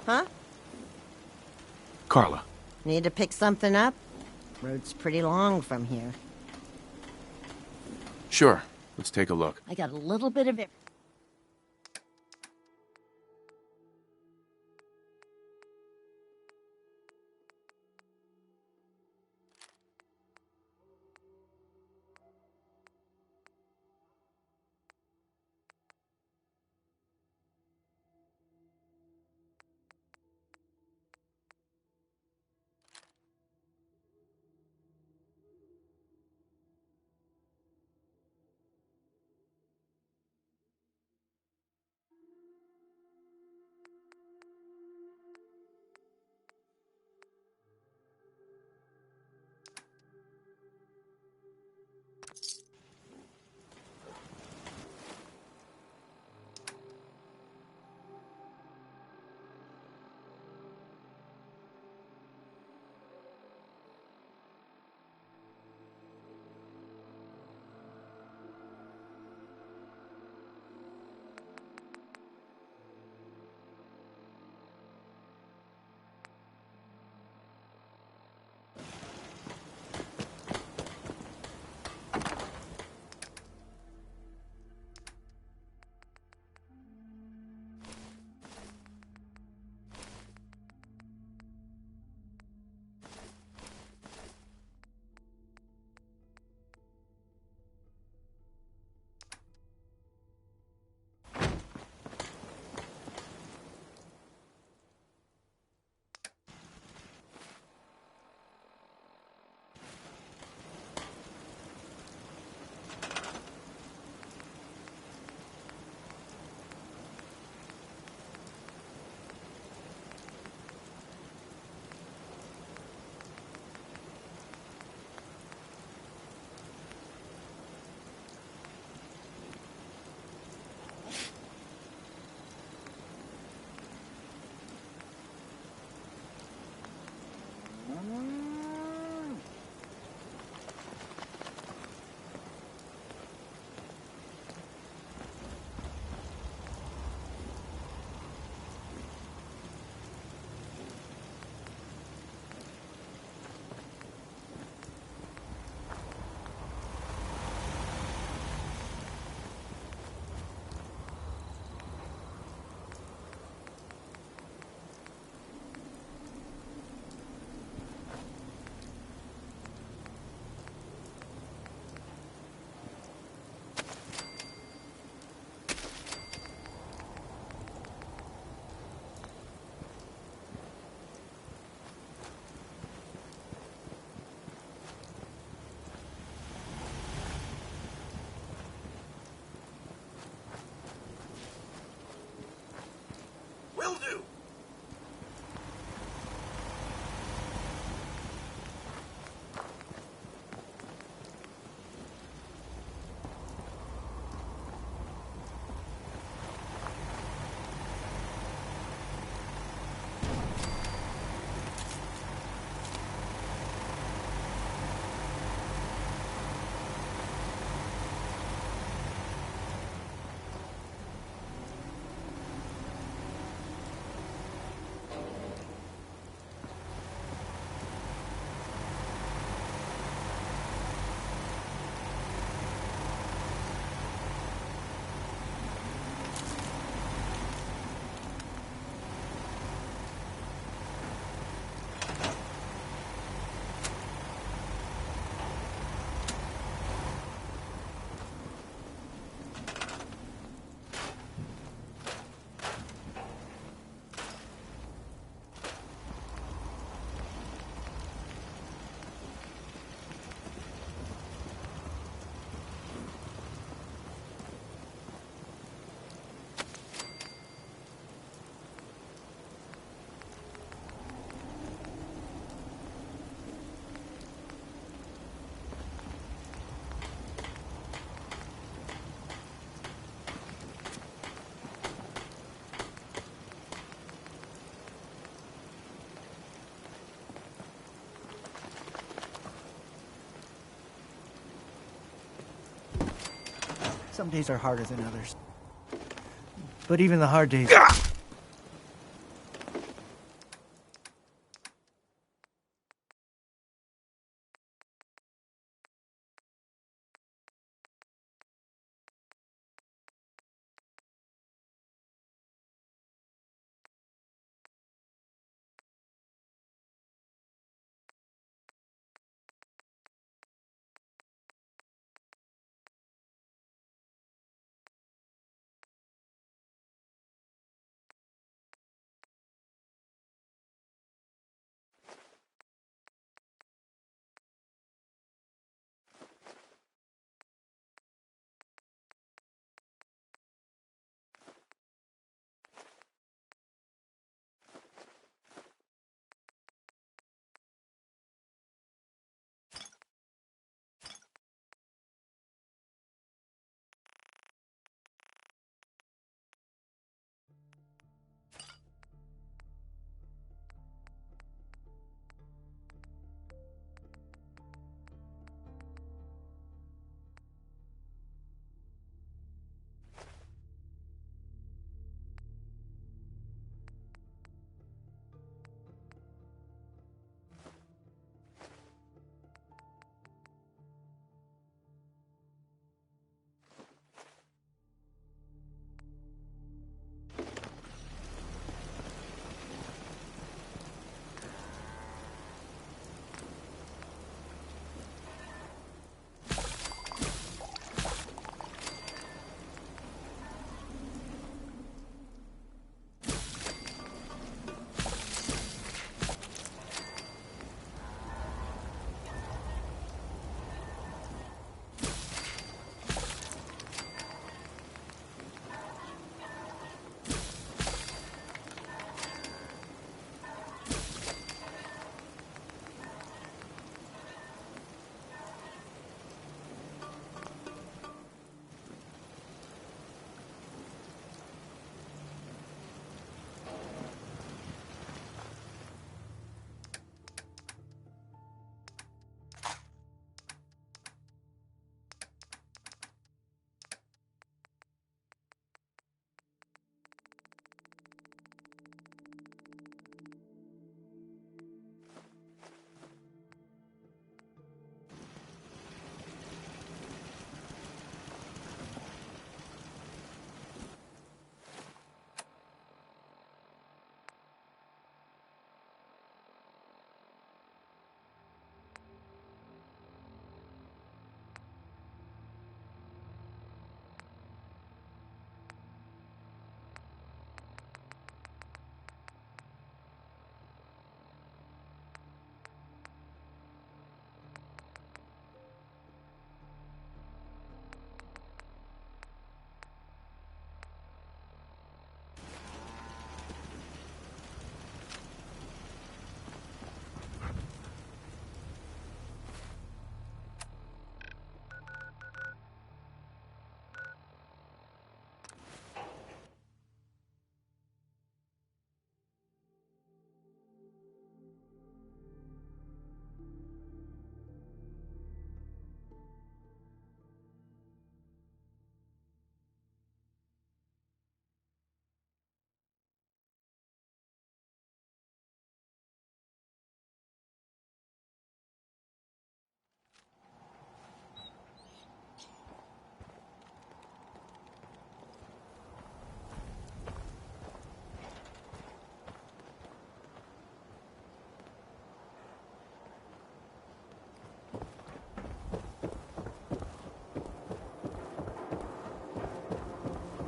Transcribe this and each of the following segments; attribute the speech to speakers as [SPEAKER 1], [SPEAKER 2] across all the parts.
[SPEAKER 1] Huh?
[SPEAKER 2] Carla.
[SPEAKER 1] Need to pick something up? Road's pretty long from here.
[SPEAKER 2] Sure. Let's take a look.
[SPEAKER 1] I got a little bit of it.
[SPEAKER 3] Will do.
[SPEAKER 4] Some days are harder than others. But even the hard days...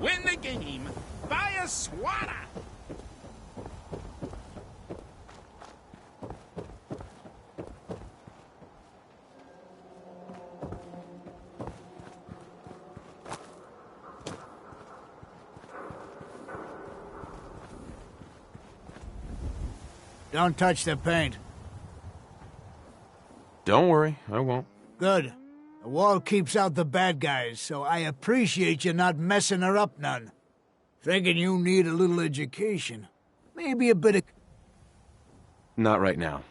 [SPEAKER 3] Win the game. Buy a swatter.
[SPEAKER 4] Don't touch the paint.
[SPEAKER 2] Don't worry, I won't.
[SPEAKER 4] Good. The wall keeps out the bad guys, so I appreciate you not messing her up none. Thinking you need a little education. Maybe a bit of...
[SPEAKER 2] Not right now.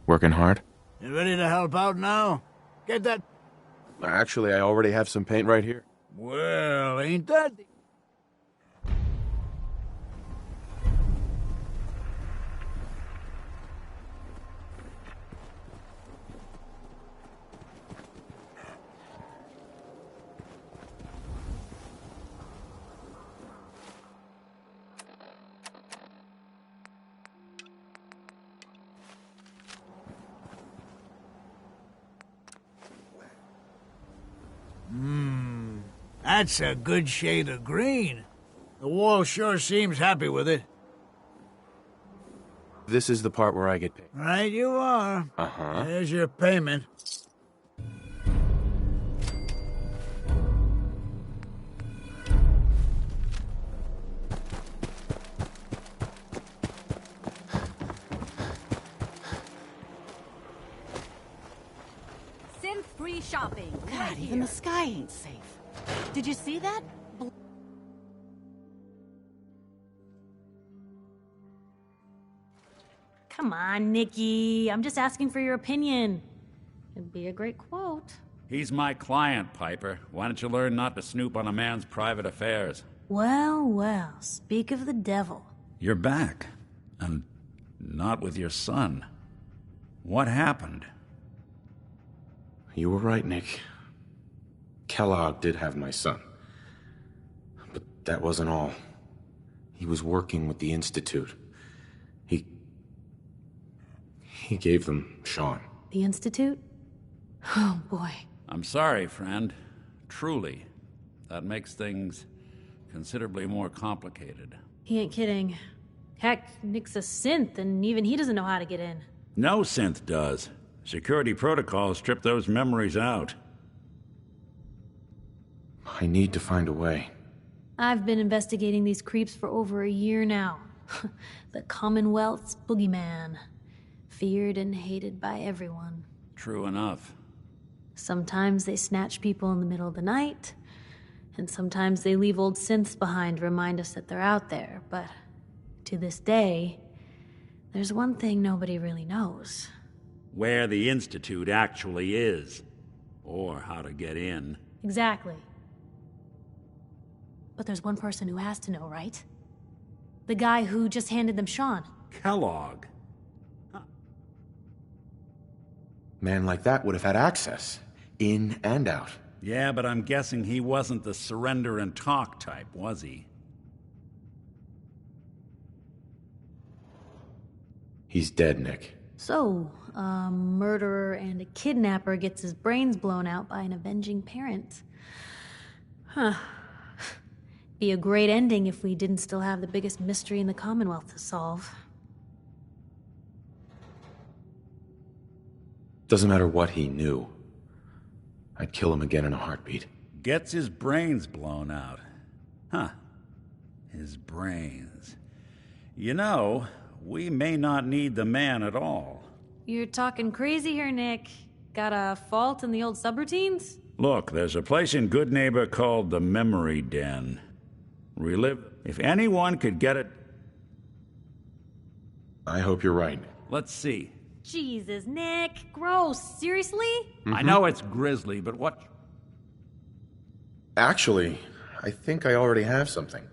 [SPEAKER 2] Working hard?
[SPEAKER 4] You ready to help out now? Get that...
[SPEAKER 2] Actually, I already have some paint right here.
[SPEAKER 4] Well, ain't that... That's a good shade of green. The wall sure seems happy with it.
[SPEAKER 2] This is the part where I get paid.
[SPEAKER 4] Right you are.
[SPEAKER 2] Uh-huh.
[SPEAKER 4] There's your payment.
[SPEAKER 5] Synth-free shopping.
[SPEAKER 1] God, even the sky ain't safe. Did you see that?
[SPEAKER 5] Come on, Nikki. I'm just asking for your opinion. It'd be a great quote.
[SPEAKER 6] He's my client, Piper. Why don't you learn not to snoop on a man's private affairs?
[SPEAKER 5] Well, well, speak of the devil.
[SPEAKER 6] You're back. And not with your son. What happened?
[SPEAKER 2] You were right, Nick. Kellogg did have my son. But that wasn't all. He was working with the Institute. He gave them Sean.
[SPEAKER 5] The Institute? Oh, boy.
[SPEAKER 6] I'm sorry, friend. Truly. That makes things considerably more complicated.
[SPEAKER 5] He ain't kidding. Heck, Nick's a synth, and even he doesn't know how to get in.
[SPEAKER 6] No synth does. Security protocols strip those memories out.
[SPEAKER 2] I need to find a way.
[SPEAKER 5] I've been investigating these creeps for over a year now. The Commonwealth's boogeyman. Feared and hated by everyone.
[SPEAKER 6] True enough.
[SPEAKER 5] Sometimes they snatch people in the middle of the night, and sometimes they leave old synths behind to remind us that they're out there, but to this day, there's one thing nobody really knows.
[SPEAKER 6] Where the Institute actually is. Or how to get in.
[SPEAKER 5] Exactly. But there's one person who has to know, right? The guy who just handed them Sean.
[SPEAKER 6] Kellogg.
[SPEAKER 2] Man like that would have had access. In and out.
[SPEAKER 6] Yeah, but I'm guessing he wasn't the surrender and talk type, was he?
[SPEAKER 2] He's dead, Nick.
[SPEAKER 5] So, a murderer and a kidnapper gets his brains blown out by an avenging parent. Huh. Be a great ending if we didn't still have the biggest mystery in the Commonwealth to solve.
[SPEAKER 2] Doesn't matter what he knew. I'd kill him again in a heartbeat.
[SPEAKER 6] Gets his brains blown out. Huh. His brains. You know, we may not need the man at all.
[SPEAKER 5] You're talking crazy here, Nick. Got a fault in the old subroutines?
[SPEAKER 6] Look, there's a place in Good Neighbor called the Memory Den. Relive. If anyone could get it...
[SPEAKER 2] I hope you're right.
[SPEAKER 6] Let's see.
[SPEAKER 5] Jesus, Nick. Gross. Seriously?
[SPEAKER 6] I know it's grisly, but what...
[SPEAKER 2] Actually, I think I already have something.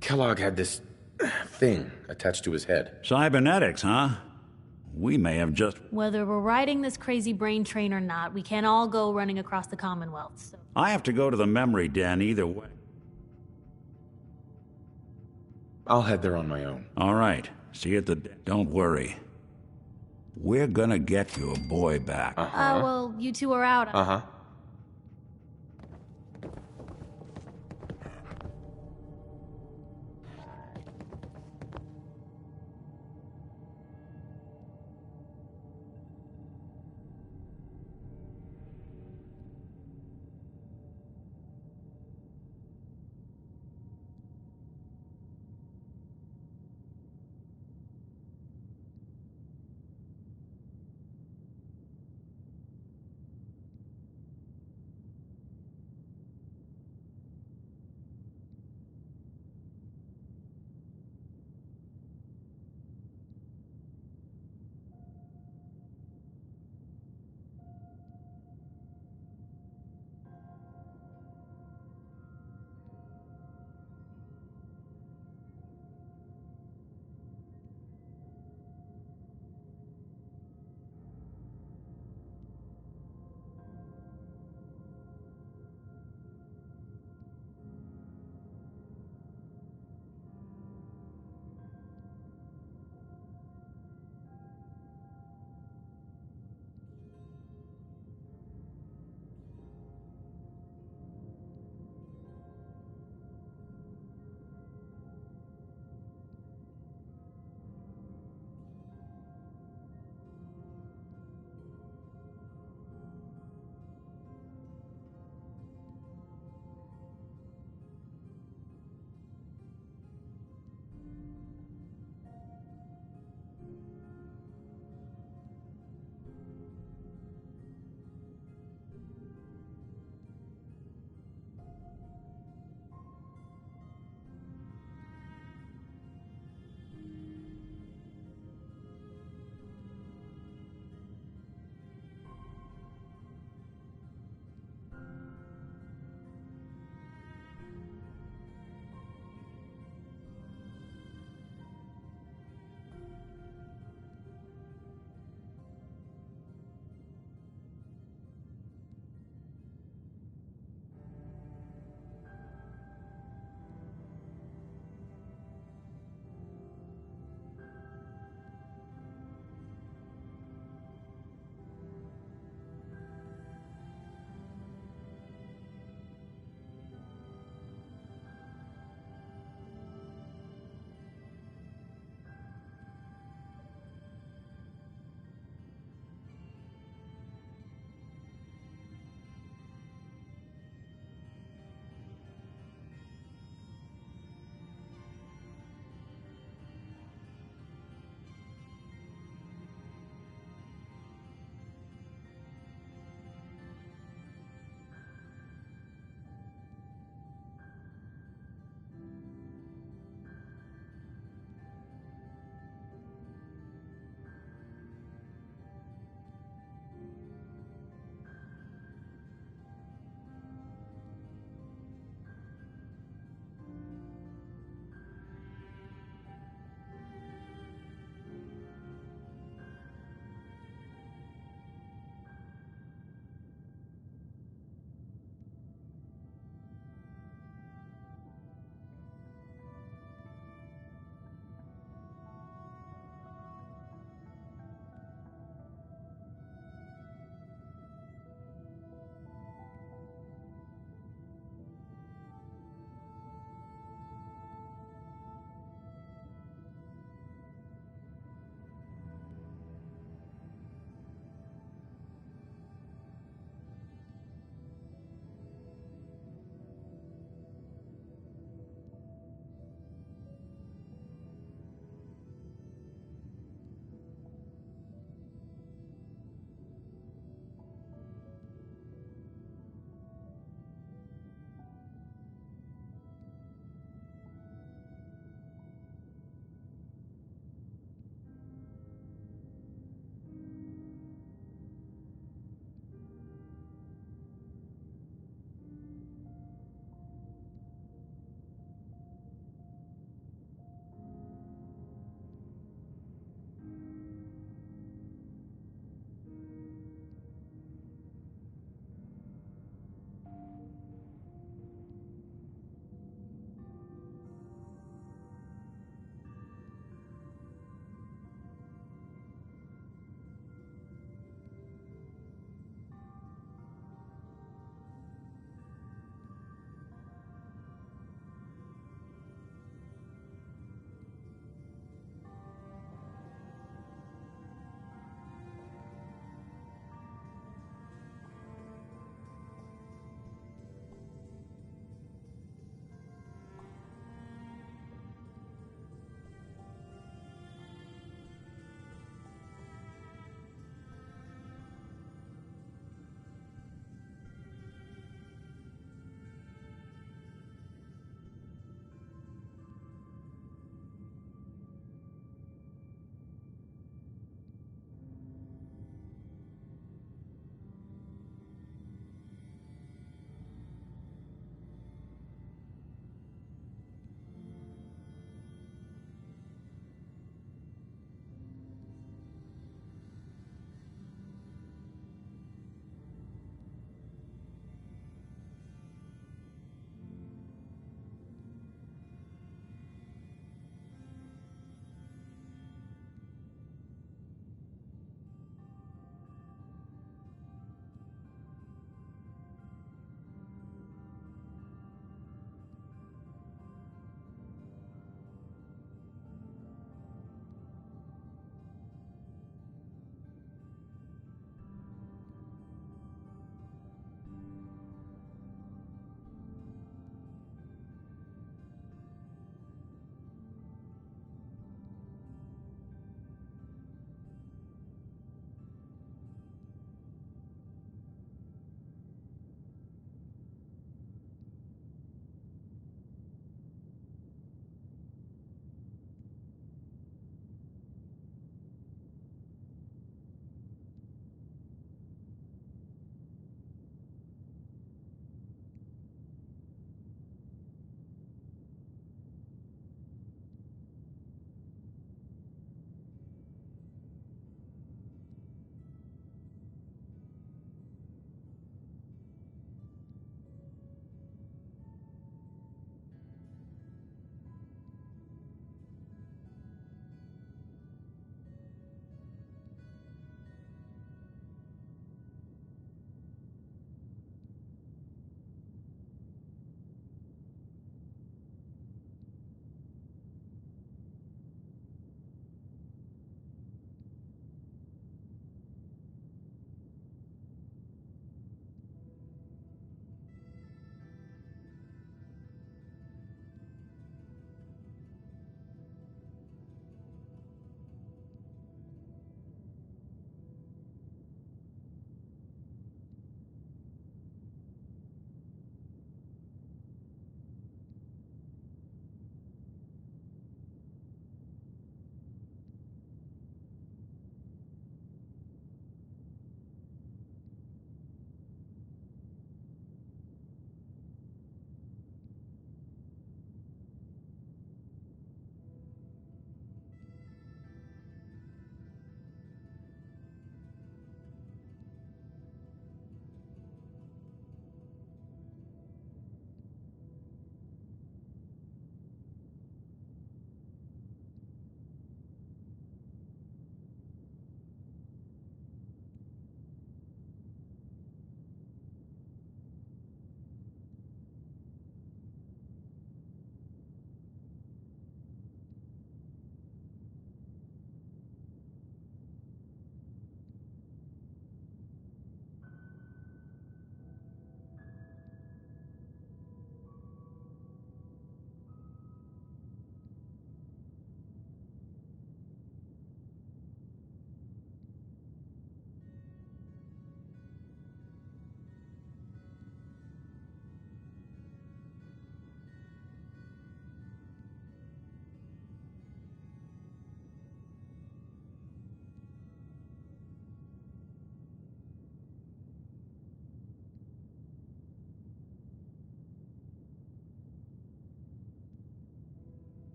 [SPEAKER 2] Kellogg had this thing attached to his head.
[SPEAKER 6] Cybernetics, huh? We may have just...
[SPEAKER 5] Whether we're riding this crazy brain train or not, we can't all go running across the Commonwealth, so...
[SPEAKER 6] I have to go to the Memory Den either way.
[SPEAKER 2] I'll head there on my own.
[SPEAKER 6] All right. See you at the... Don't worry. We're gonna get your boy back.
[SPEAKER 5] Well, you two are out.
[SPEAKER 2] Uh-huh.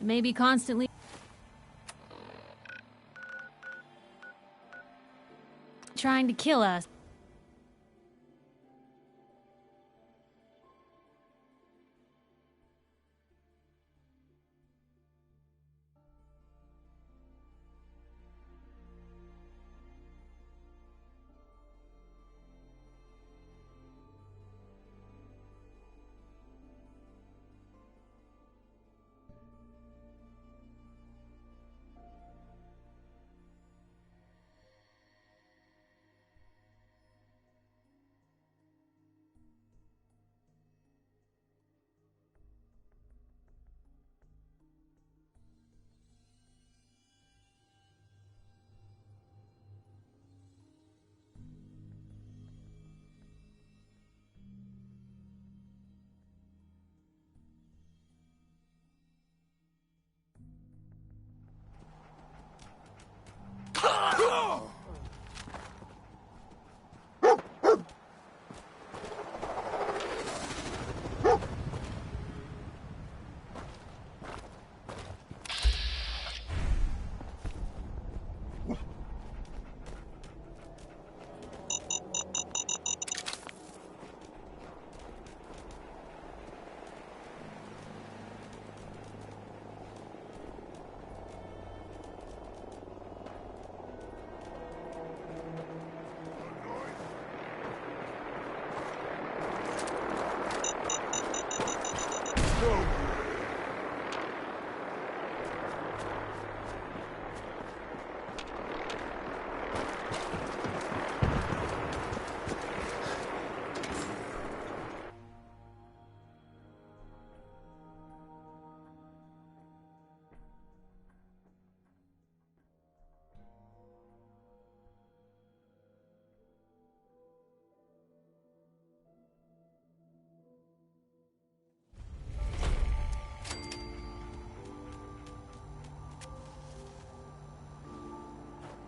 [SPEAKER 5] Maybe constantly trying to kill us.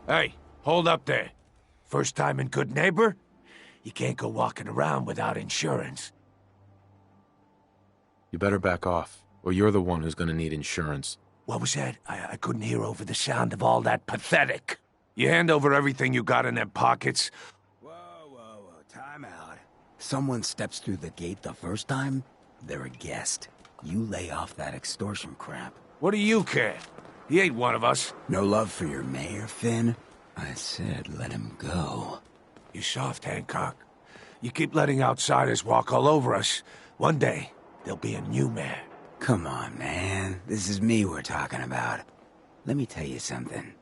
[SPEAKER 7] Hey, hold up there. First time in Good Neighbor? You can't go walking around without insurance.
[SPEAKER 2] You better back off, or you're the one who's gonna need insurance.
[SPEAKER 7] What was that? I couldn't hear over the sound of all that pathetic. You hand over everything you got in them pockets.
[SPEAKER 8] Whoa, time out. Someone steps through the gate the first time, they're a guest. You lay off that extortion crap.
[SPEAKER 7] What do you care? He ain't one of us.
[SPEAKER 8] No love for your mayor, Finn? I said let him go.
[SPEAKER 7] You soft, Hancock. You keep letting outsiders walk all over us. One day, there'll be a new mayor.
[SPEAKER 8] Come on, man. This is me we're talking about. Let me tell you something.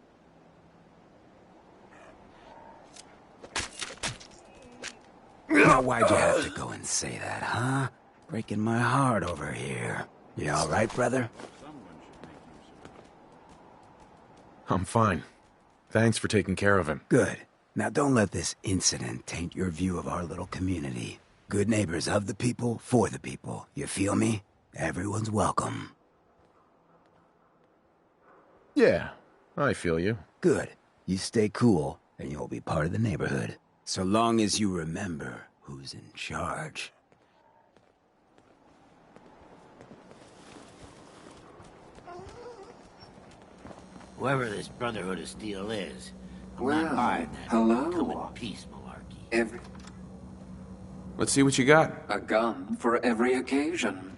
[SPEAKER 8] Now, why'd you have to go and say that, huh? Breaking my heart over here. You all right, brother?
[SPEAKER 2] I'm fine. Thanks for taking care of him.
[SPEAKER 8] Good. Now don't let this incident taint your view of our little community. Good neighbors of the people, for the people. You feel me? Everyone's welcome.
[SPEAKER 2] Yeah, I feel you.
[SPEAKER 8] Good. You stay cool, and you'll be part of the neighborhood. So long as you remember who's in charge.
[SPEAKER 9] Whoever this Brotherhood of Steel is, I'm
[SPEAKER 10] Well,
[SPEAKER 9] not buying that.
[SPEAKER 10] hello.
[SPEAKER 9] Come in peace, malarkey.
[SPEAKER 2] Let's see what you got.
[SPEAKER 10] A gun for every occasion.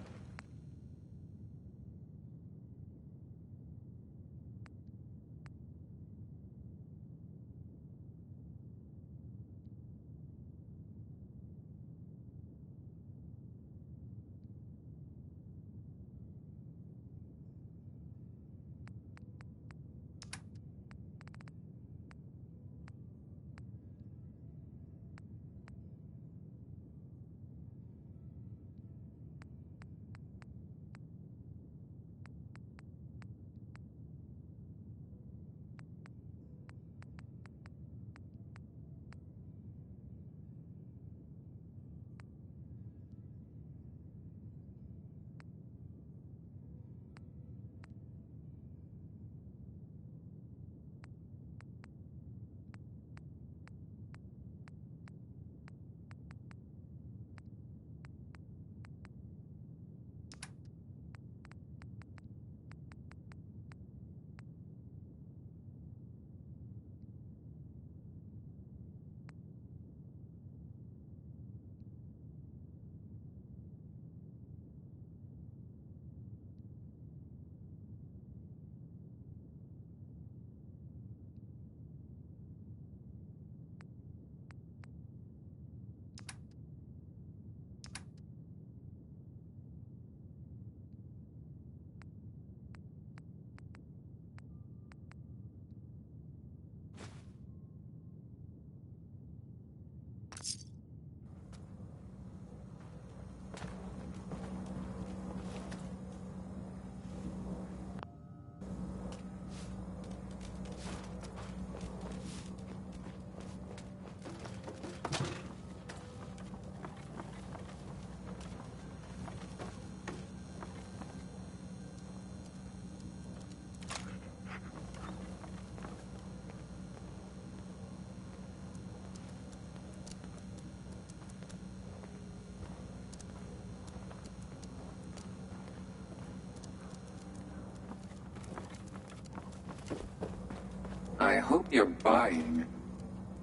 [SPEAKER 10] hope you're buying.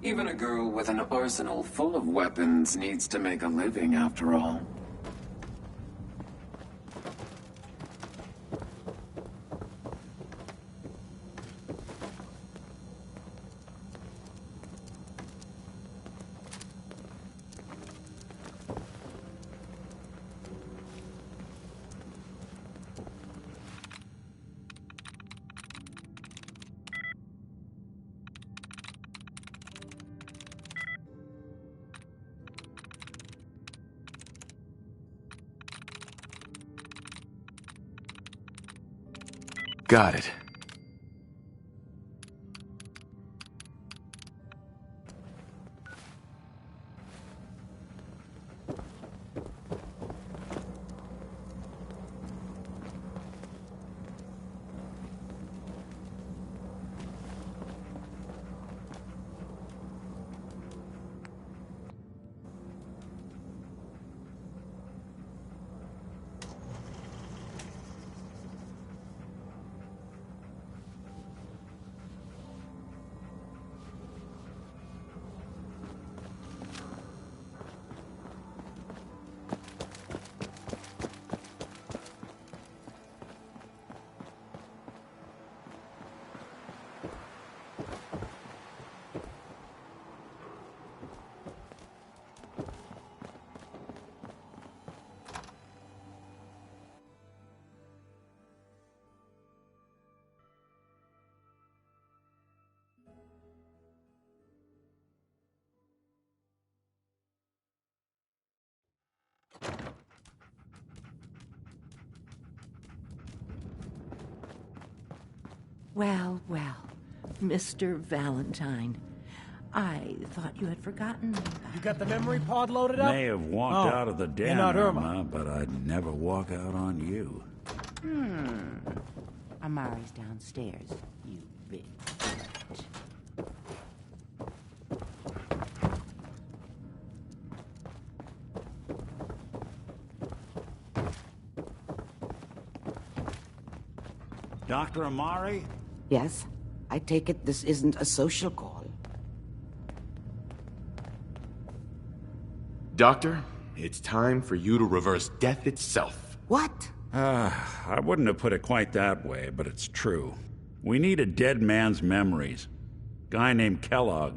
[SPEAKER 10] Even a girl with an arsenal full of weapons needs to make a living, after all.
[SPEAKER 2] Got it.
[SPEAKER 11] Well, well, Mr. Valentine. I thought you had forgotten about
[SPEAKER 12] You got the memory pod loaded up?
[SPEAKER 6] May have walked out of the
[SPEAKER 12] you're
[SPEAKER 6] den,
[SPEAKER 12] not
[SPEAKER 6] Irma, but I'd never walk out on you.
[SPEAKER 11] Amari's downstairs, you big brat.
[SPEAKER 6] Dr. Amari?
[SPEAKER 13] Yes? I take it this isn't a social call.
[SPEAKER 2] Doctor, it's time for you to reverse death itself.
[SPEAKER 13] What?
[SPEAKER 6] I wouldn't have put it quite that way, but it's true. We need a dead man's memories. Guy named Kellogg.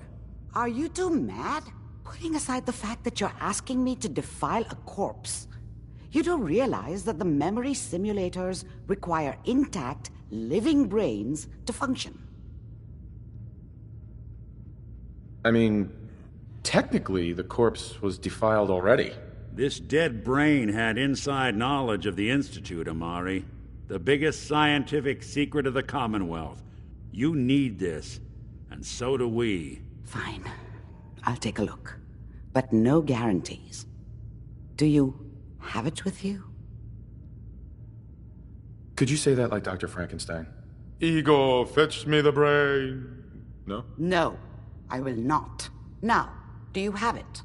[SPEAKER 13] Are you two mad? Putting aside the fact that you're asking me to defile a corpse, you don't realize that the memory simulators require intact, living brains to function.
[SPEAKER 2] I mean, technically, the corpse was defiled already.
[SPEAKER 6] This dead brain had inside knowledge of the Institute, Amari. The biggest scientific secret of the Commonwealth. You need this, and so do we.
[SPEAKER 13] Fine. I'll take a look. But no guarantees. Do you have it with you?
[SPEAKER 2] Could you say that like Dr. Frankenstein? Ego, fetch me the brain. No?
[SPEAKER 13] No, I will not. Now, do you have it?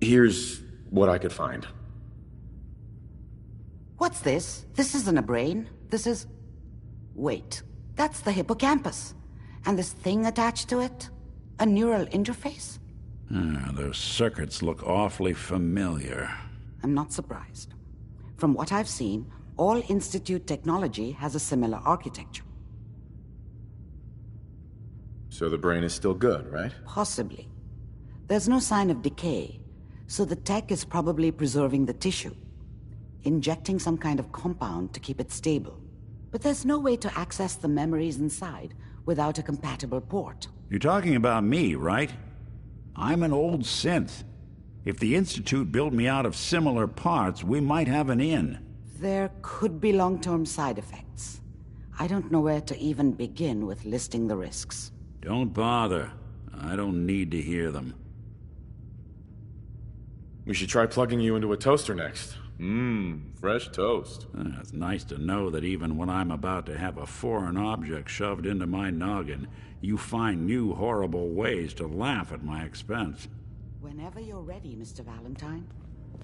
[SPEAKER 2] Here's what I could find.
[SPEAKER 13] What's this? This isn't a brain. This is... Wait, that's the hippocampus. And this thing attached to it? A neural interface?
[SPEAKER 6] Those circuits look awfully familiar.
[SPEAKER 13] I'm not surprised. From what I've seen, all Institute technology has a similar architecture.
[SPEAKER 2] So the brain is still good, right?
[SPEAKER 13] Possibly. There's no sign of decay, so the tech is probably preserving the tissue, injecting some kind of compound to keep it stable. But there's no way to access the memories inside without a compatible port.
[SPEAKER 6] You're talking about me, right? I'm an old synth. If the Institute built me out of similar parts, we might have an in.
[SPEAKER 13] There could be long-term side effects. I don't know where to even begin with listing the risks.
[SPEAKER 6] Don't bother. I don't need to hear them.
[SPEAKER 2] We should try plugging you into a toaster next. Fresh toast.
[SPEAKER 6] It's nice to know that even when I'm about to have a foreign object shoved into my noggin, you find new horrible ways to laugh at my expense.
[SPEAKER 13] Whenever you're ready, Mr. Valentine,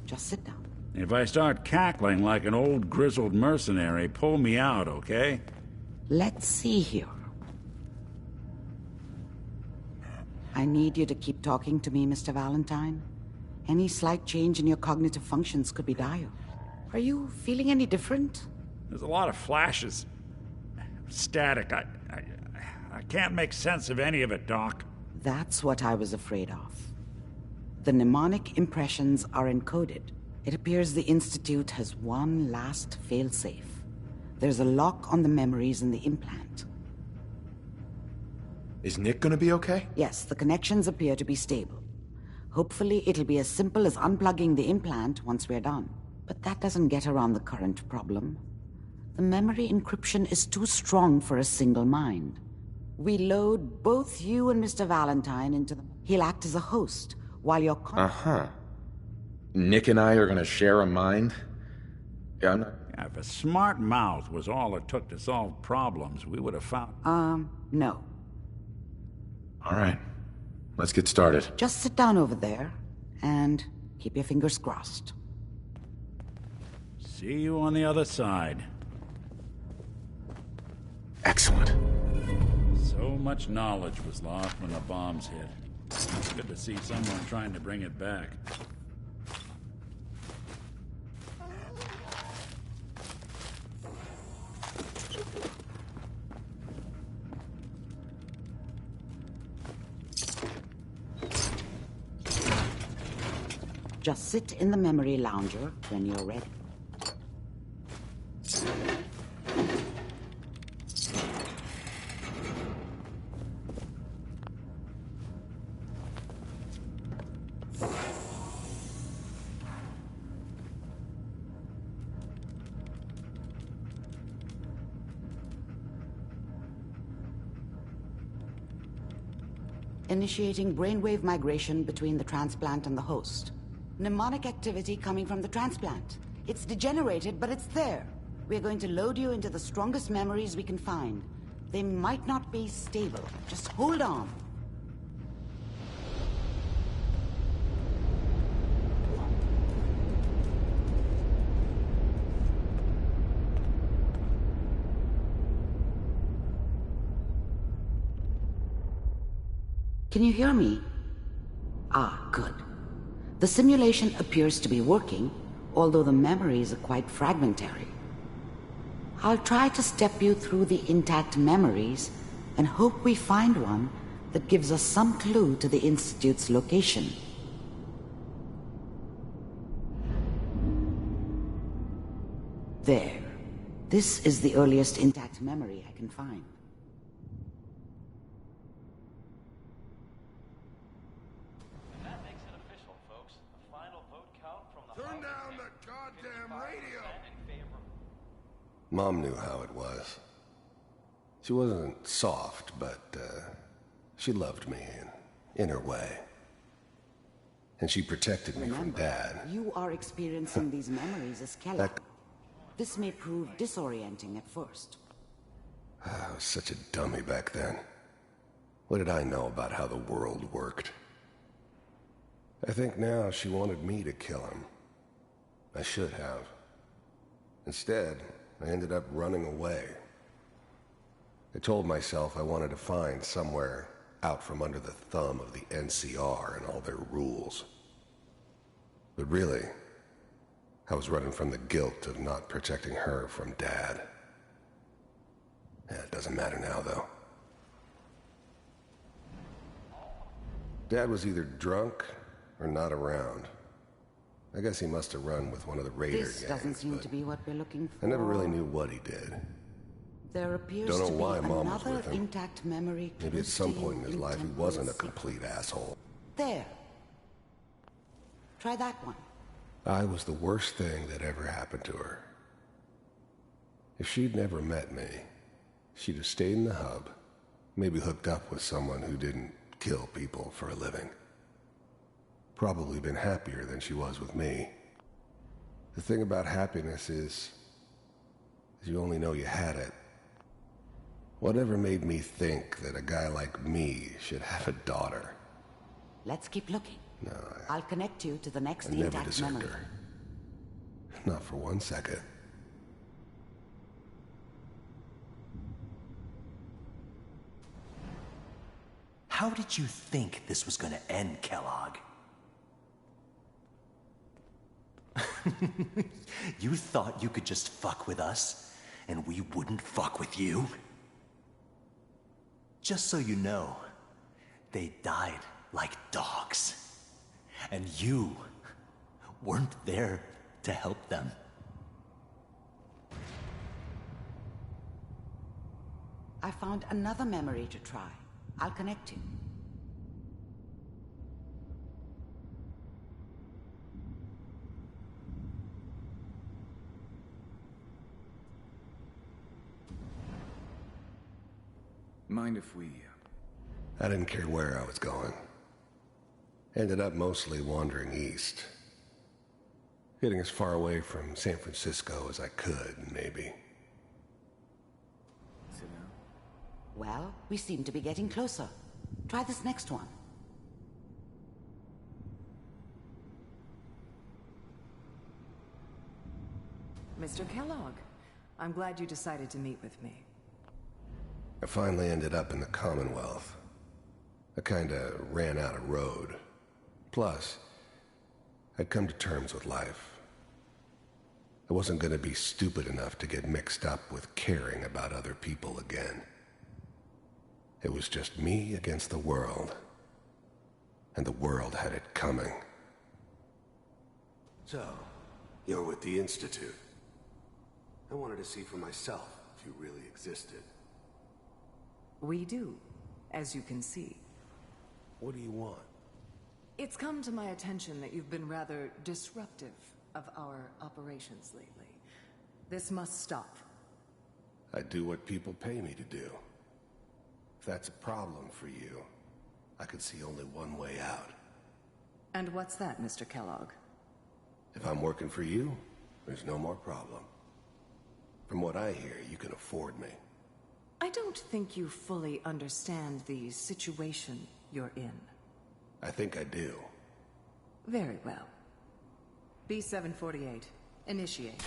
[SPEAKER 13] just sit down.
[SPEAKER 6] If I start cackling like an old grizzled mercenary, pull me out, okay?
[SPEAKER 13] Let's see here. I need you to keep talking to me, Mr. Valentine. Any slight change in your cognitive functions could be dire. Are you feeling any different?
[SPEAKER 6] There's a lot of flashes. Static. I can't make sense of any of it, Doc.
[SPEAKER 13] That's what I was afraid of. The mnemonic impressions are encoded. It appears the Institute has one last failsafe. There's a lock on the memories in the implant.
[SPEAKER 2] Is Nick gonna be okay?
[SPEAKER 13] Yes, the connections appear to be stable. Hopefully, it'll be as simple as unplugging the implant once we're done. But that doesn't get around the current problem. The memory encryption is too strong for a single mind. We load both you and Mr. Valentine into the... He'll act as a host, while you're...
[SPEAKER 2] Uh-huh. Nick and I are gonna share a mind? Yeah, I'm not...
[SPEAKER 6] Yeah, if a smart mouth was all it took to solve problems, we would have found...
[SPEAKER 13] No.
[SPEAKER 2] All right. Let's get started.
[SPEAKER 13] Just sit down over there, and keep your fingers crossed.
[SPEAKER 6] See you on the other side.
[SPEAKER 2] Excellent.
[SPEAKER 6] So much knowledge was lost when the bombs hit. It's good to see someone trying to bring it back.
[SPEAKER 13] Just sit in the memory lounger when you're ready. Initiating brainwave migration between the transplant and the host. Mnemonic activity coming from the transplant. It's degenerated, but it's there. We're going to load you into the strongest memories we can find. They might not be stable. Just hold on. Can you hear me? Ah, good. The simulation appears to be working, although the memories are quite fragmentary. I'll try to step you through the intact memories and hope we find one that gives us some clue to the Institute's location. There. This is the earliest intact memory I can find.
[SPEAKER 14] Mom knew how it was. She wasn't soft, but she loved me in her way. And she protected me from Dad.
[SPEAKER 13] You are experiencing these memories as Kellogg. This may prove disorienting at first.
[SPEAKER 14] I was such a dummy back then. What did I know about how the world worked? I think now she wanted me to kill him. I should have. Instead, I ended up running away. I told myself I wanted to find somewhere out from under the thumb of the NCR and all their rules. But really, I was running from the guilt of not protecting her from Dad. Yeah, it doesn't matter now, though. Dad was either drunk or not around. I guess he must have run with one of the Raider gangs.
[SPEAKER 13] This doesn't seem to be what we're looking for.
[SPEAKER 14] I never really knew what he did.
[SPEAKER 13] There appears
[SPEAKER 14] Don't know
[SPEAKER 13] to be
[SPEAKER 14] why Mom was
[SPEAKER 13] another
[SPEAKER 14] with him.
[SPEAKER 13] intact memory.
[SPEAKER 14] Maybe at some point in his life he wasn't a complete asshole.
[SPEAKER 13] There. Try that one.
[SPEAKER 14] I was the worst thing that ever happened to her. If she'd never met me, she'd have stayed in the hub, maybe hooked up with someone who didn't kill people for a living. Probably been happier than she was with me. The thing about happiness is you only know you had it. Whatever made me think that a guy like me should have a daughter?
[SPEAKER 13] Let's keep looking.
[SPEAKER 14] No,
[SPEAKER 13] I'll connect you to the next
[SPEAKER 14] I never
[SPEAKER 13] intact
[SPEAKER 14] deserved
[SPEAKER 13] memory.
[SPEAKER 14] her. Not for 1 second.
[SPEAKER 15] How did you think this was gonna end, Kellogg? You thought you could just fuck with us, and we wouldn't fuck with you? Just so you know, they died like dogs. And you weren't there to help them.
[SPEAKER 13] I found another memory to try. I'll connect you.
[SPEAKER 16] Mind if we...
[SPEAKER 14] I didn't care where I was going. Ended up mostly wandering east. Getting as far away from San Francisco as I could, maybe.
[SPEAKER 13] Well, we seem to be getting closer. Try this next one.
[SPEAKER 17] Mr. Kellogg, I'm glad you decided to meet with me.
[SPEAKER 14] I finally ended up in the Commonwealth. I kinda ran out of road. Plus, I'd come to terms with life. I wasn't gonna be stupid enough to get mixed up with caring about other people again. It was just me against the world. And the world had it coming.
[SPEAKER 7] So, you're with the Institute. I wanted to see for myself if you really existed.
[SPEAKER 17] We do, as you can see.
[SPEAKER 7] What do you want?
[SPEAKER 17] It's come to my attention that you've been rather disruptive of our operations lately. This must stop.
[SPEAKER 14] I do what people pay me to do. If that's a problem for you, I could see only one way out.
[SPEAKER 17] And what's that, Mr. Kellogg?
[SPEAKER 14] If I'm working for you, there's no more problem. From what I hear, you can afford me.
[SPEAKER 17] I don't think you fully understand the situation you're in.
[SPEAKER 14] I think I do.
[SPEAKER 17] Very well. B-748, initiate.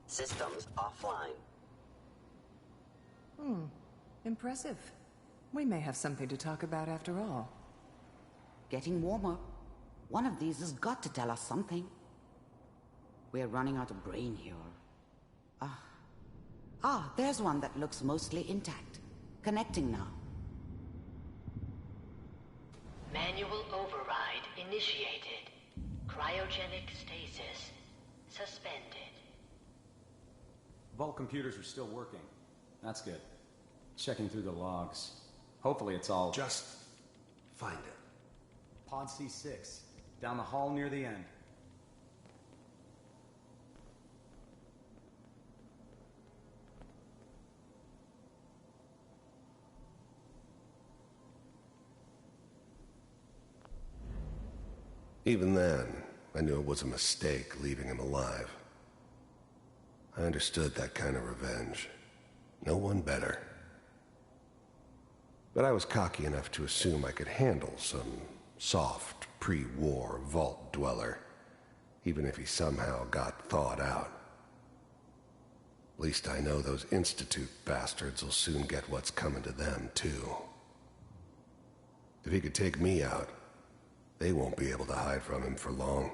[SPEAKER 18] Systems offline.
[SPEAKER 17] Impressive. We may have something to talk about after all.
[SPEAKER 13] Getting warmer. One of these has got to tell us something. We're running out of brain here. There's one that looks mostly intact. Connecting now.
[SPEAKER 19] Manual override initiated. Cryogenic stasis suspended.
[SPEAKER 16] Vault computers are still working. That's good. Checking through the logs. Hopefully it's all...
[SPEAKER 7] Just find it.
[SPEAKER 16] Pod C6. Down the hall near the end.
[SPEAKER 14] Even then, I knew it was a mistake leaving him alive. I understood that kind of revenge. No one better. But I was cocky enough to assume I could handle some soft, pre-war vault dweller, even if he somehow got thawed out. At least I know those Institute bastards will soon get what's coming to them, too. If he could take me out, they won't be able to hide from him for long.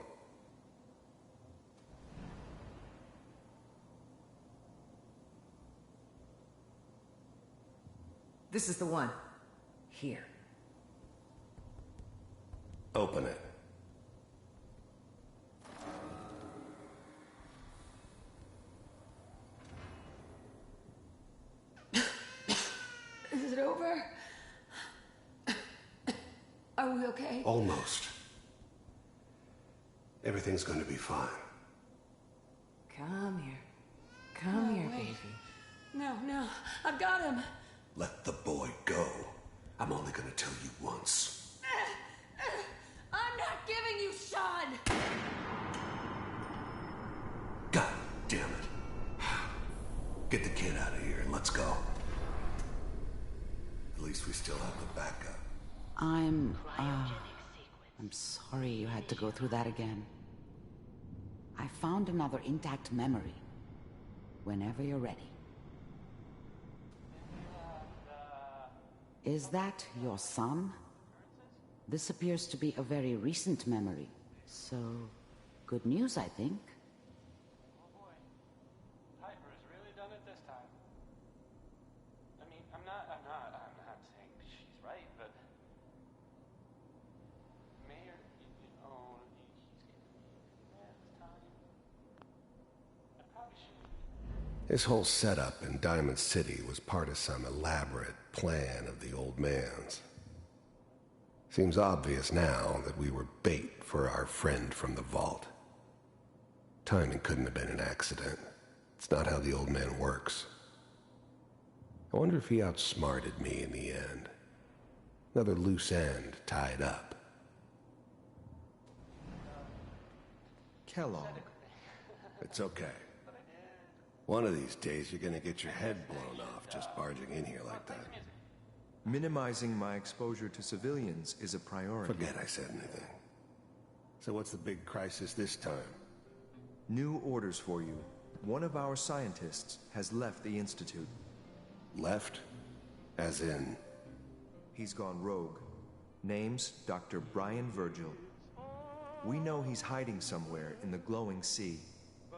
[SPEAKER 17] This is the one. Here.
[SPEAKER 14] Open it.
[SPEAKER 17] Is it over? Are we okay?
[SPEAKER 14] Almost. Everything's going to be fine.
[SPEAKER 17] Come here. Come here,
[SPEAKER 20] wait.
[SPEAKER 17] baby.
[SPEAKER 20] No, I've got him.
[SPEAKER 14] Let the boy go. I'm only going to tell you once.
[SPEAKER 20] I'm not giving you Sean!
[SPEAKER 14] God damn it. Get the kid out of here and let's go. At least we still have the backup.
[SPEAKER 13] I'm sorry you had to go through that again. I found another intact memory. whenever you're ready. Is that your son? This appears to be a very recent memory, so good news, I think.
[SPEAKER 18] Oh boy, Piper has really done it this time. I mean, I'm not saying she's right, but Mayor, he's this time. I probably should.
[SPEAKER 14] His whole setup in Diamond City was part of some elaborate plan of the old man's. Seems obvious now that we were bait for our friend from the vault. Timing couldn't have been an accident. It's not how the old man works. I wonder if he outsmarted me in the end. Another loose end tied up.
[SPEAKER 21] Kellogg.
[SPEAKER 14] It's okay. One of these days you're gonna get your head blown off just barging in here like that.
[SPEAKER 21] Minimizing my exposure to civilians is a priority.
[SPEAKER 14] Forget I said anything. So what's the big crisis this time?
[SPEAKER 21] New orders for you. One of our scientists has left the Institute.
[SPEAKER 14] Left? As in?
[SPEAKER 21] He's gone rogue. Name's Dr. Brian Virgil. We know he's hiding somewhere in the glowing sea.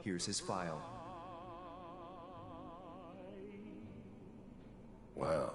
[SPEAKER 21] Here's his file.
[SPEAKER 14] Wow.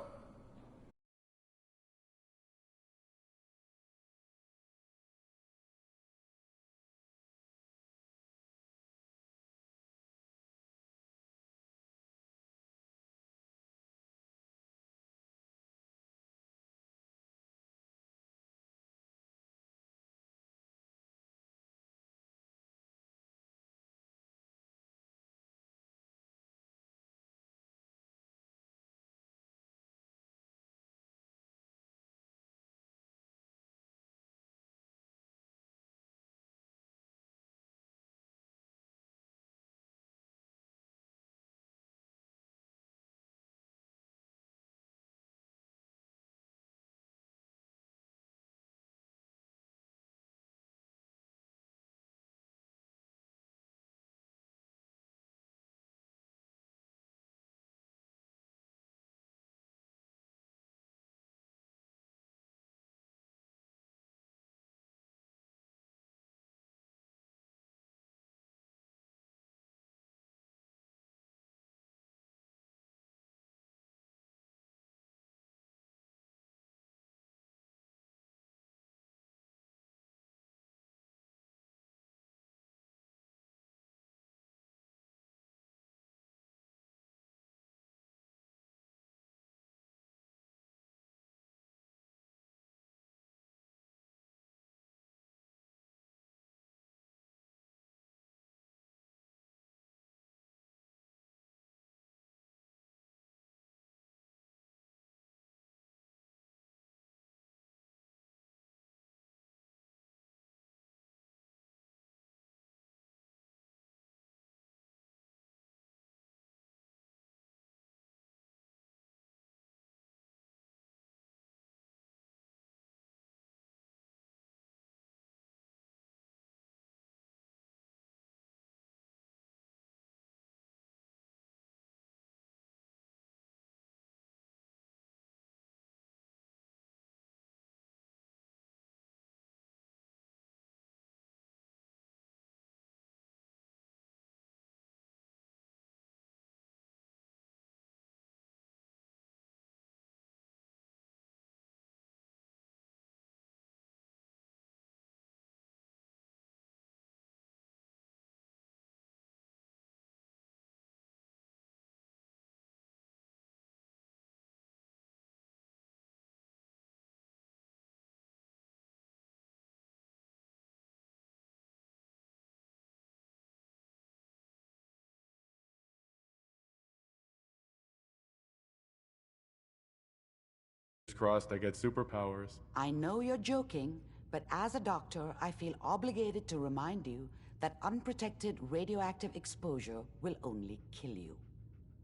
[SPEAKER 22] Crossed, I get superpowers.
[SPEAKER 13] I know you're joking, but as a doctor, I feel obligated to remind you that unprotected radioactive exposure will only kill you.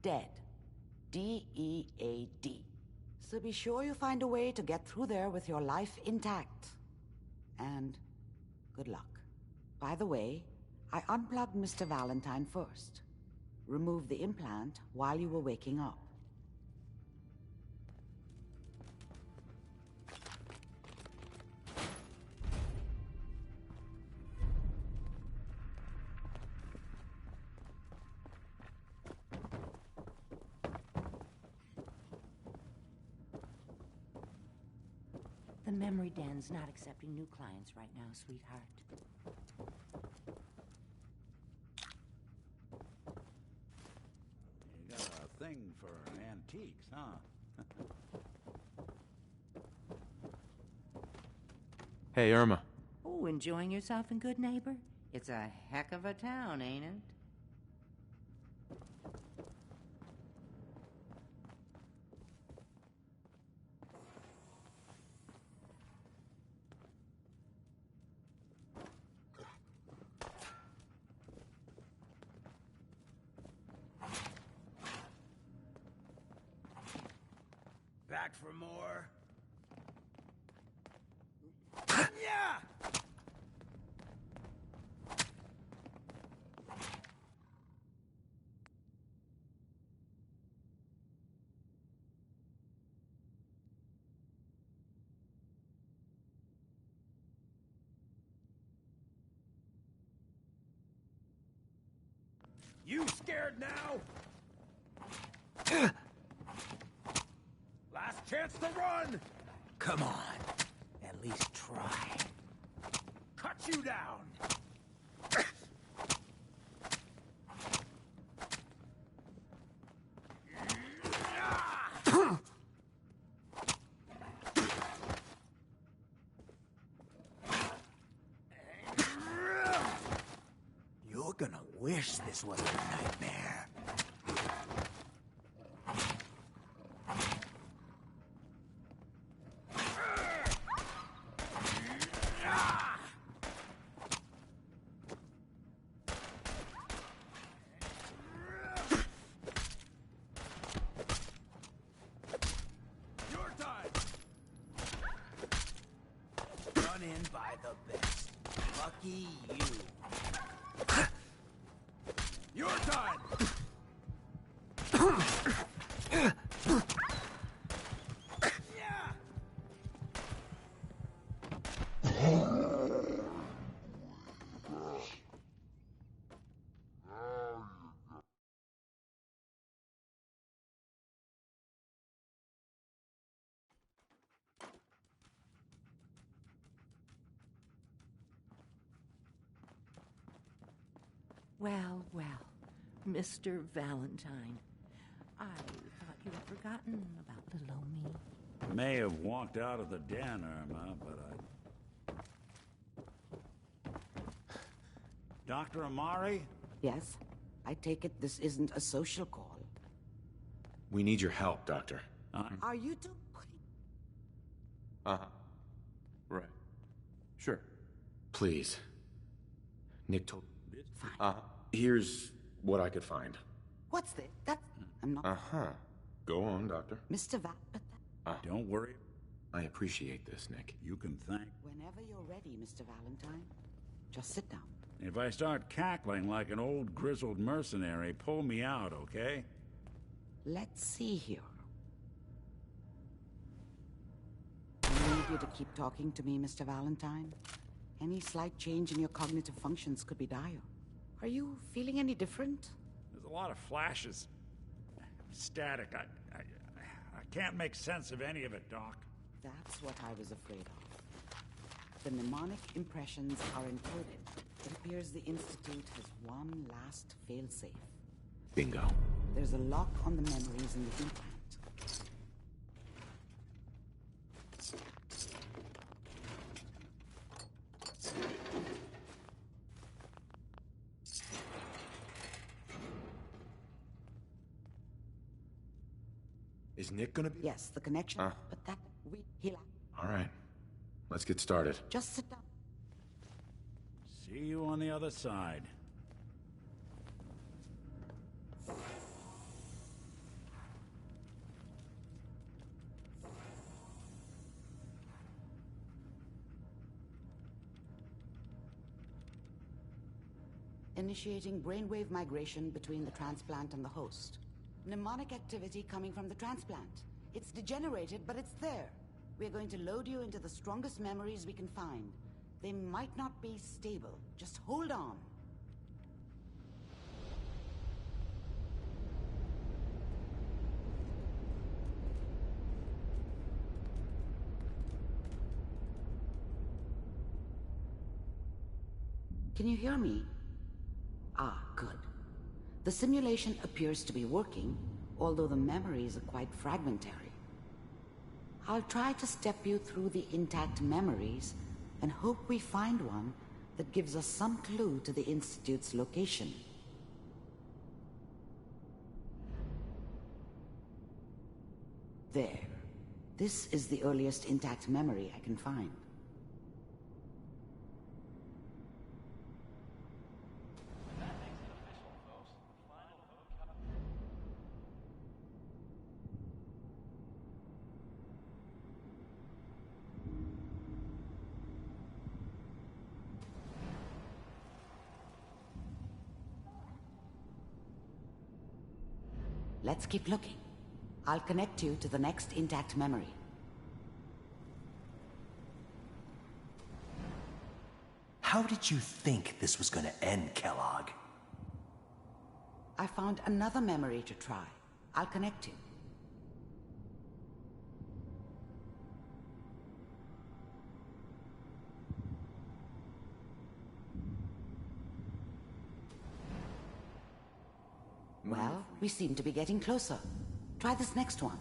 [SPEAKER 13] Dead. D-E-A-D. So be sure you find a way to get through there with your life intact. And good luck. By the way, I unplugged Mr. Valentine first. remove the implant while you were waking up.
[SPEAKER 11] The memory den's not accepting new clients right now, sweetheart.
[SPEAKER 6] You got a thing for antiques, huh?
[SPEAKER 2] Hey, Irma.
[SPEAKER 11] Oh, enjoying yourself in Good Neighbor? It's a heck of a town, ain't it?
[SPEAKER 7] Back for more? Yeah! You scared now? Last chance to run!
[SPEAKER 8] Come on. At least try.
[SPEAKER 7] Cut you down!
[SPEAKER 8] You're gonna wish this was a nightmare.
[SPEAKER 7] Your time!
[SPEAKER 8] Run in by the best. Lucky you.
[SPEAKER 7] Your time!
[SPEAKER 11] Well, well, Mr. Valentine. I thought you had forgotten about little old me.
[SPEAKER 6] May have walked out of the den, Irma, but Dr. Amari?
[SPEAKER 13] Yes? I take it this isn't a social call.
[SPEAKER 2] We need your help, Doctor.
[SPEAKER 13] Are you two...
[SPEAKER 2] Uh-huh. Right. Sure. Please. Nick told...
[SPEAKER 13] Fine.
[SPEAKER 2] Here's what I could find.
[SPEAKER 13] What's this? That's... I'm not...
[SPEAKER 2] Uh-huh. Go on, Doctor.
[SPEAKER 13] Mr. Val...
[SPEAKER 6] Don't worry.
[SPEAKER 2] I appreciate this, Nick.
[SPEAKER 6] You can thank...
[SPEAKER 13] Whenever you're ready, Mr. Valentine, just sit down.
[SPEAKER 6] If I start cackling like an old grizzled mercenary, pull me out, okay?
[SPEAKER 13] Let's see here. I need you to keep talking to me, Mr. Valentine. Any slight change in your cognitive functions could be dire. Are you feeling any different?
[SPEAKER 6] There's a lot of flashes. Static. I can't make sense of any of it, Doc.
[SPEAKER 13] That's what I was afraid of. The mnemonic impressions are encoded. It appears the Institute has one last failsafe.
[SPEAKER 2] Bingo.
[SPEAKER 13] There's a lock on the memories in the implant.
[SPEAKER 2] Is Nick gonna be...
[SPEAKER 13] Yes, the connection, but that... he'll...
[SPEAKER 2] All right. Let's get started.
[SPEAKER 13] Just sit down.
[SPEAKER 6] See you on the other side.
[SPEAKER 13] Initiating brainwave migration between the transplant and the host. Mnemonic activity coming from the transplant. It's degenerated, but it's there. We're going to load you into the strongest memories we can find. They might not be stable. Just hold on. Can you hear me? Ah, good. The simulation appears to be working, although the memories are quite fragmentary. I'll try to step you through the intact memories and hope we find one that gives us some clue to the Institute's location. There. This is the earliest intact memory I can find. Let's keep looking. I'll connect you to the next intact memory.
[SPEAKER 15] How did you think this was gonna end, Kellogg?
[SPEAKER 13] I found another memory to try. I'll connect you. Well, we seem to be getting closer. Try this next one.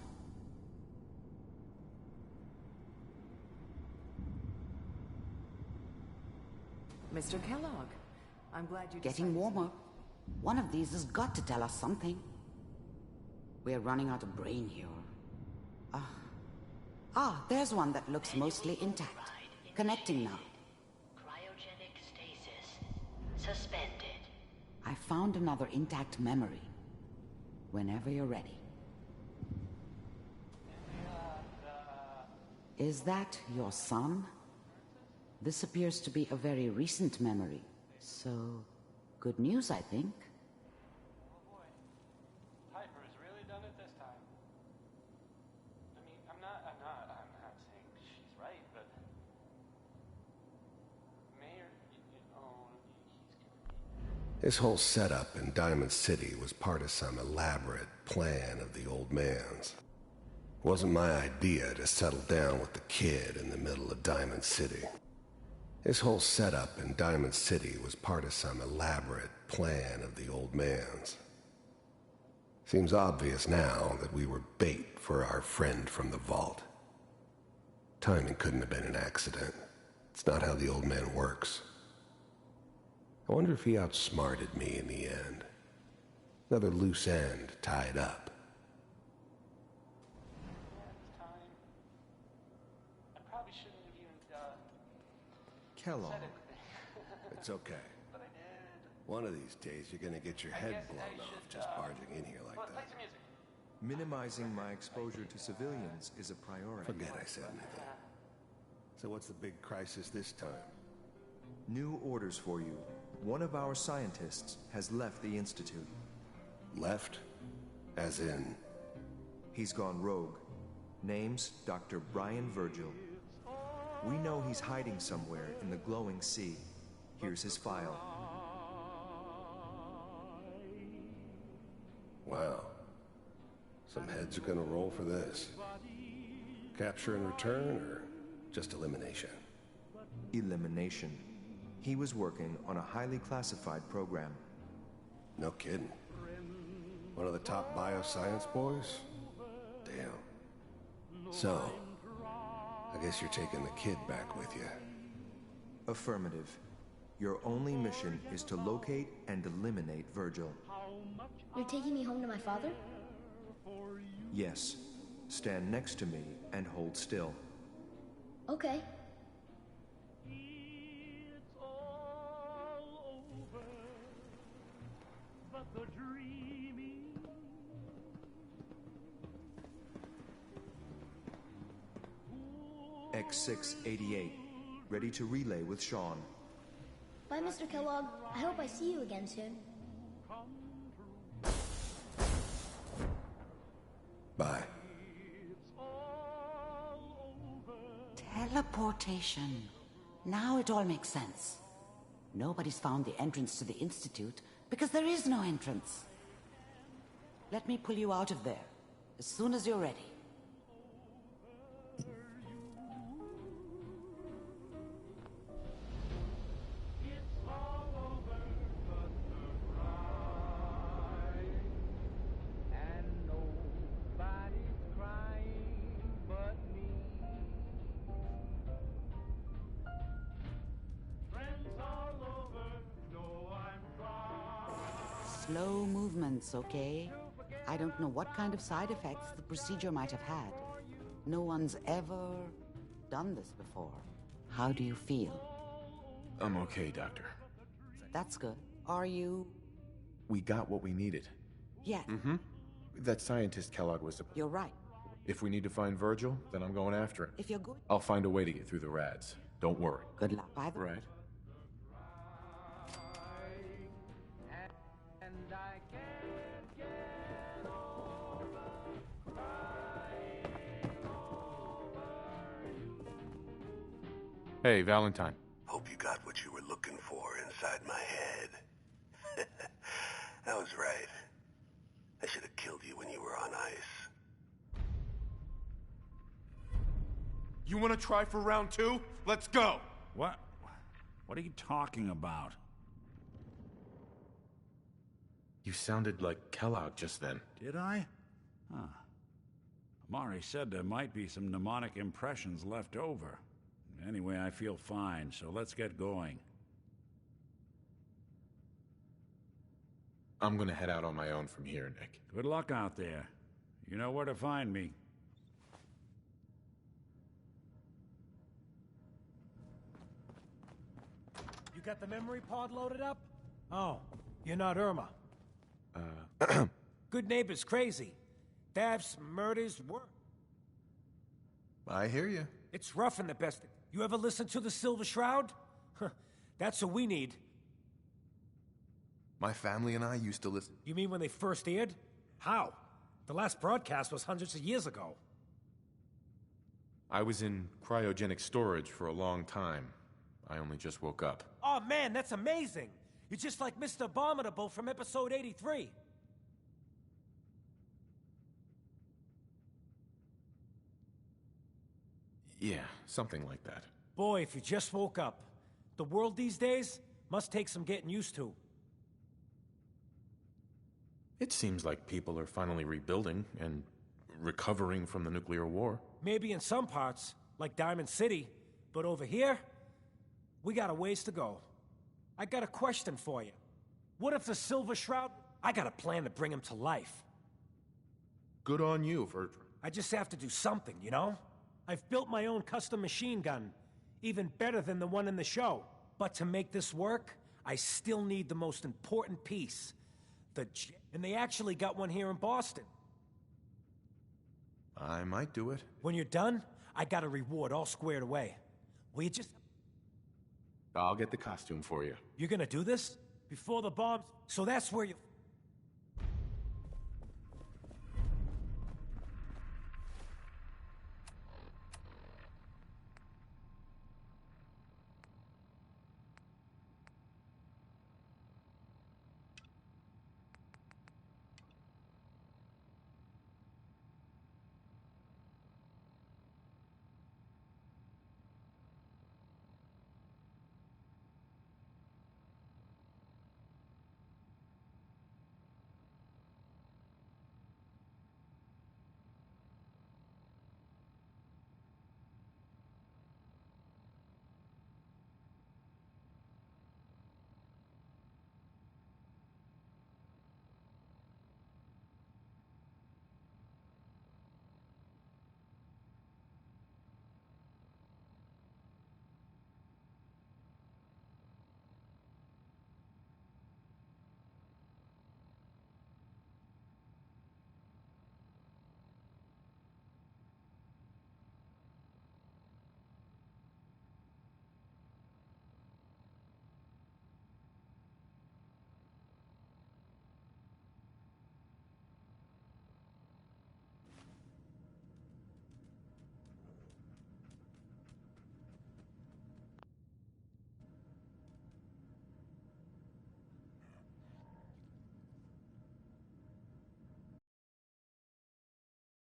[SPEAKER 17] Mr. Kellogg, I'm glad you
[SPEAKER 13] Getting warmer. One of these has got to tell us something. We're running out of brain here. There's one that looks mostly intact. Connecting now.
[SPEAKER 19] Cryogenic stasis suspended.
[SPEAKER 13] I found another intact memory. Whenever you're ready. Is that your son? This appears to be a very recent memory. So, good news, I think.
[SPEAKER 18] Oh boy. Piper has really done it this time. I mean, I'm not saying she's right, but... Mayor, he's gonna be...
[SPEAKER 14] His whole setup in Diamond City was part of some elaborate plan of the old man's. It wasn't my idea to settle down with the kid in the middle of Diamond City. His whole setup in Diamond City was part of some elaborate plan of the old man's. Seems obvious now that we were bait for our friend from the vault. Timing couldn't have been an accident. It's not how the old man works. I wonder if he outsmarted me in the end. Another loose end tied up.
[SPEAKER 18] I probably shouldn't have even,
[SPEAKER 14] Kellogg.
[SPEAKER 18] said anything.
[SPEAKER 14] It's okay.
[SPEAKER 18] But I did.
[SPEAKER 14] One of these days you're gonna get your head blown off just barging in here like
[SPEAKER 18] Play
[SPEAKER 14] that.
[SPEAKER 18] some music.
[SPEAKER 21] Minimizing my exposure to civilians is a priority.
[SPEAKER 14] Forget I said anything. So what's the big crisis this time?
[SPEAKER 21] New orders for you. One of our scientists has left the Institute.
[SPEAKER 14] Left? As in?
[SPEAKER 21] He's gone rogue. Name's Dr. Brian Virgil. We know he's hiding somewhere in the glowing sea. Here's his file.
[SPEAKER 14] Wow. Some heads are gonna roll for this. Capture and return, or just elimination?
[SPEAKER 21] Elimination. He was working on a highly classified program.
[SPEAKER 14] No kidding. One of the top bioscience boys? Damn. So, I guess you're taking the kid back with you.
[SPEAKER 21] Affirmative. Your only mission is to locate and eliminate Virgil.
[SPEAKER 3] You're taking me home to my father?
[SPEAKER 21] Yes. Stand next to me and hold still.
[SPEAKER 3] Okay.
[SPEAKER 21] X688. Ready to relay with Sean.
[SPEAKER 3] Bye, Mr. Kellogg. I hope I see you again soon.
[SPEAKER 14] Bye.
[SPEAKER 13] Teleportation. Now it all makes sense. Nobody's found the entrance to the Institute because there is no entrance. Let me pull you out of there as soon as you're ready. Slow movements, okay? I don't know what kind of side effects the procedure might have had. No one's ever done this before. How do you feel?
[SPEAKER 2] I'm okay, Doctor.
[SPEAKER 13] That's good. Are you...
[SPEAKER 2] We got what we needed.
[SPEAKER 13] Yeah.
[SPEAKER 2] Mm-hmm. That scientist Kellogg was...
[SPEAKER 13] You're right.
[SPEAKER 2] If we need to find Virgil, then I'm going after him.
[SPEAKER 13] If you're good...
[SPEAKER 2] I'll find a way to get through the rads. Don't worry.
[SPEAKER 13] Good luck. By the...
[SPEAKER 2] Right. Hey, Valentine.
[SPEAKER 14] Hope you got what you were looking for inside my head. I was right. I should have killed you when you were on ice.
[SPEAKER 2] You want to try for round 2? Let's go!
[SPEAKER 6] What? What are you talking about?
[SPEAKER 2] You sounded like Kellogg just then.
[SPEAKER 6] Did I? Huh. Amari said there might be some mnemonic impressions left over. Anyway, I feel fine, so let's get going.
[SPEAKER 2] I'm gonna head out on my own from here, Nick.
[SPEAKER 6] Good luck out there. You know where to find me.
[SPEAKER 12] You got the memory pod loaded up? Oh, you're not Irma. Good neighbors crazy. Thefts, murders, work.
[SPEAKER 14] I hear you.
[SPEAKER 12] It's rough in the best. You ever listen to the Silver Shroud? That's what we need.
[SPEAKER 14] My family and I used to listen.
[SPEAKER 12] You mean when they first aired? How? The last broadcast was hundreds of years ago.
[SPEAKER 2] I was in cryogenic storage for a long time. I only just woke up.
[SPEAKER 12] Oh man, that's amazing! You're just like Mr. Abominable from episode 83.
[SPEAKER 2] Yeah, something like that.
[SPEAKER 12] Boy, if you just woke up. The world these days must take some getting used to.
[SPEAKER 2] It seems like people are finally rebuilding and recovering from the nuclear war.
[SPEAKER 12] Maybe in some parts, like Diamond City, but over here, we got a ways to go. I got a question for you. What if the Silver Shroud... I got a plan to bring him to life.
[SPEAKER 2] Good on you, Virgil.
[SPEAKER 12] I just have to do something, you know? I've built my own custom machine gun, even better than the one in the show. But to make this work, I still need the most important piece. And they actually got one here in Boston.
[SPEAKER 2] I might do it.
[SPEAKER 12] When you're done, I got a reward all squared away. Will you just...
[SPEAKER 2] I'll get the costume for you.
[SPEAKER 12] You're gonna do this? Before the bombs? So that's where you...